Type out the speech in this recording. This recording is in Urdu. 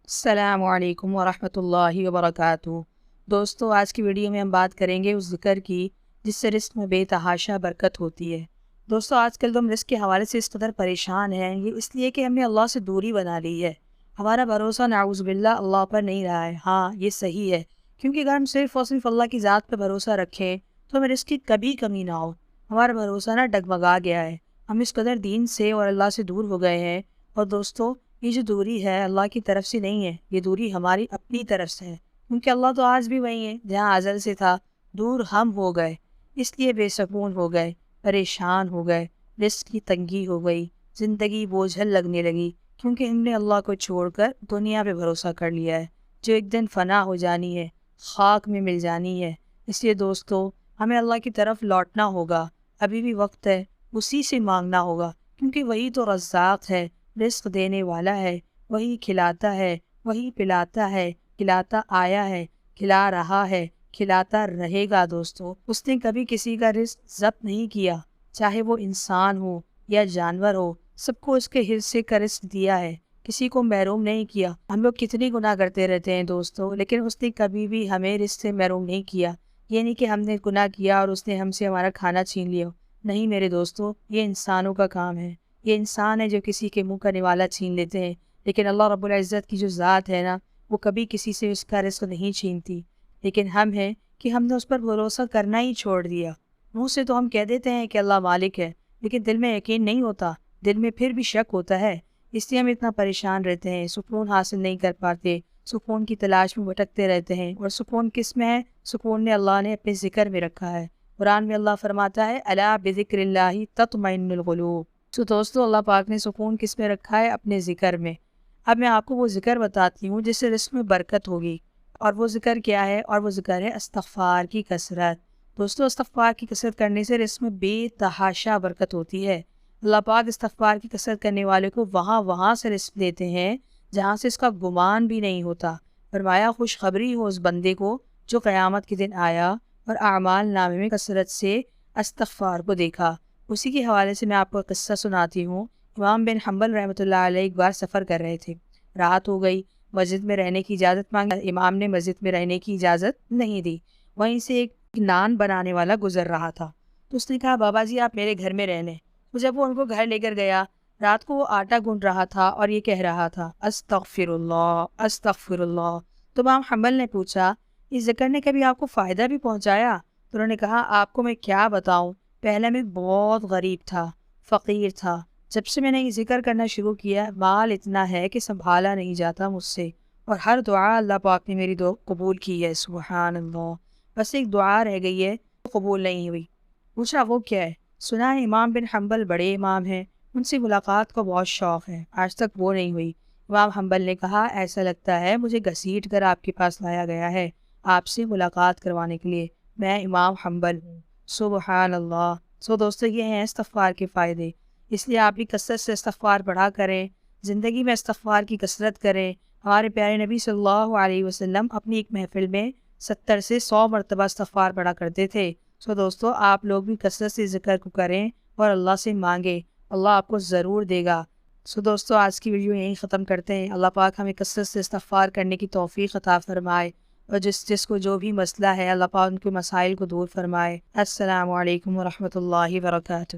السلام علیکم ورحمۃ اللہ وبرکاتہ۔ دوستو، آج کی ویڈیو میں ہم بات کریں گے اس ذکر کی جس سے رزق میں بے تحاشا برکت ہوتی ہے۔ دوستو، آج کل تو ہم رزق کے حوالے سے اس قدر پریشان ہیں، یہ اس لیے کہ ہم نے اللہ سے دوری بنا لی ہے۔ ہمارا بھروسہ نعوذ باللہ اللہ پر نہیں رہا ہے۔ ہاں، یہ صحیح ہے، کیونکہ اگر ہم صرف اور صرف اللہ کی ذات پہ بھروسہ رکھیں تو ہمیں رزق کی کبھی کمی نہ ہو۔ ہمارا بھروسہ نہ ڈگمگا گیا ہے، ہم اس قدر دین سے اور اللہ سے دور ہو گئے ہیں۔ اور دوستو، یہ جو دوری ہے اللہ کی طرف سے نہیں ہے، یہ دوری ہماری اپنی طرف سے ہے، کیونکہ اللہ تو آج بھی وہی ہے جہاں ازل سے تھا۔ دور ہم ہو گئے، اس لیے بے سکون ہو گئے، پریشان ہو گئے، رزق کی تنگی ہو گئی، زندگی بوجھل لگنے لگی، کیونکہ ہم نے اللہ کو چھوڑ کر دنیا پہ بھروسہ کر لیا ہے جو ایک دن فنا ہو جانی ہے، خاک میں مل جانی ہے۔ اس لیے دوستو، ہمیں اللہ کی طرف لوٹنا ہوگا، ابھی بھی وقت ہے، اسی سے مانگنا ہوگا، کیونکہ وہی تو رزاق ہے، رزق دینے والا ہے، وہی کھلاتا ہے، وہی پلاتا ہے، کھلاتا آیا ہے، کھلا رہا ہے، کھلاتا رہے گا۔ دوستو، اس نے کبھی کسی کا رزق ضبط نہیں کیا، چاہے وہ انسان ہو یا جانور ہو، سب کو اس کے حصے کا رزق دیا ہے، کسی کو محروم نہیں کیا۔ ہم لوگ کتنی گناہ کرتے رہتے ہیں دوستو، لیکن اس نے کبھی بھی ہمیں رزق سے محروم نہیں کیا۔ یہ نہیں کہ ہم نے گناہ کیا اور اس نے ہم سے ہمارا کھانا چھین لیا۔ نہیں میرے دوستو، یہ انسانوں کا کام ہے، یہ انسان ہے جو کسی کے منہ کا نوالا چھین لیتے ہیں، لیکن اللہ رب العزت کی جو ذات ہے نا، وہ کبھی کسی سے اس کا رزق نہیں چھینتی۔ لیکن ہم ہیں کہ ہم نے اس پر بھروسہ کرنا ہی چھوڑ دیا۔ منہ سے تو ہم کہہ دیتے ہیں کہ اللہ مالک ہے، لیکن دل میں یقین نہیں ہوتا، دل میں پھر بھی شک ہوتا ہے۔ اس لیے ہم اتنا پریشان رہتے ہیں، سکون حاصل نہیں کر پاتے، سکون کی تلاش میں بھٹکتے رہتے ہیں۔ اور سکون کس میں ہے؟ سکون نے اللہ نے اپنے ذکر میں رکھا ہے۔ قرآن میں اللہ فرماتا ہے الا بذکر اللہ تطمئن القلوب۔ تو دوستو، اللہ پاک نے سکون کس میں رکھا ہے؟ اپنے ذکر میں۔ اب میں آپ کو وہ ذکر بتاتی ہوں جس سے رزق میں برکت ہوگی، اور وہ ذکر کیا ہے؟ اور وہ ذکر ہے استغفار کی کثرت۔ دوستو، استغفار کی کثرت کرنے سے رزق میں بے تحاشا برکت ہوتی ہے۔ اللہ پاک استغفار کی کثرت کرنے والے کو وہاں سے رزق دیتے ہیں جہاں سے اس کا گمان بھی نہیں ہوتا۔ فرمایا خوشخبری ہو اس بندے کو جو قیامت کے دن آیا اور اعمال نامے میں کثرت سے استغفار کو دیکھا۔ اسی کے حوالے سے میں آپ کو ایک قصہ سناتی ہوں۔ امام بن حنبل رحمۃ اللہ علیہ ایک بار سفر کر رہے تھے، رات ہو گئی، مسجد میں رہنے کی اجازت مانگی، امام نے مسجد میں رہنے کی اجازت نہیں دی۔ وہیں سے ایک نان بنانے والا گزر رہا تھا، تو اس نے کہا بابا جی آپ میرے گھر میں رہنے۔ تو جب وہ ان کو گھر لے کر گیا، رات کو وہ آٹا گونڈ رہا تھا اور یہ کہہ رہا تھا استغفر اللہ استغفر اللہ۔ تو امام حنبل نے پوچھا اس ذکر نے کبھی آپ کو فائدہ بھی پہنچایا؟ تو انہوں نے کہا آپ کو میں کیا بتاؤں، پہلے میں بہت غریب تھا، فقیر تھا، جب سے میں نے یہ ذکر کرنا شروع کیا مال اتنا ہے کہ سنبھالا نہیں جاتا مجھ سے، اور ہر دعا اللہ پاک نے میری دعا قبول کی ہے، سبحان اللہ۔ بس ایک دعا رہ گئی ہے قبول نہیں ہوئی۔ پوچھا وہ کیا ہے؟ سنا ہے امام بن حنبل بڑے امام ہیں، ان سے ملاقات کا بہت شوق ہے، آج تک وہ نہیں ہوئی۔ امام حنبل نے کہا ایسا لگتا ہے مجھے گھسیٹ کر آپ کے پاس لایا گیا ہے آپ سے ملاقات کروانے کے لیے، میں امام حنبل ہوں، سبحان اللہ۔ دوستو، یہ ہیں استغفار کے فائدے، اس لیے آپ بھی کثرت سے استغفار پڑھا کریں، زندگی میں استغفار کی کثرت کریں۔ ہمارے پیارے نبی صلی اللہ علیہ وسلم اپنی ایک محفل میں 70 سے 100 مرتبہ استغفار پڑھا کرتے تھے۔ دوستو، آپ لوگ بھی کثرت سے ذکر کو کریں اور اللہ سے مانگیں، اللہ آپ کو ضرور دے گا۔ دوستو، آج کی ویڈیو یہیں ختم کرتے ہیں۔ اللہ پاک ہمیں کثرت سے استغفار کرنے کی توفیق عطا فرمائے، اور جس کو جو بھی مسئلہ ہے اللہ پاک ان کے مسائل کو دور فرمائے۔ السلام علیکم ورحمۃ اللہ وبرکاتہ۔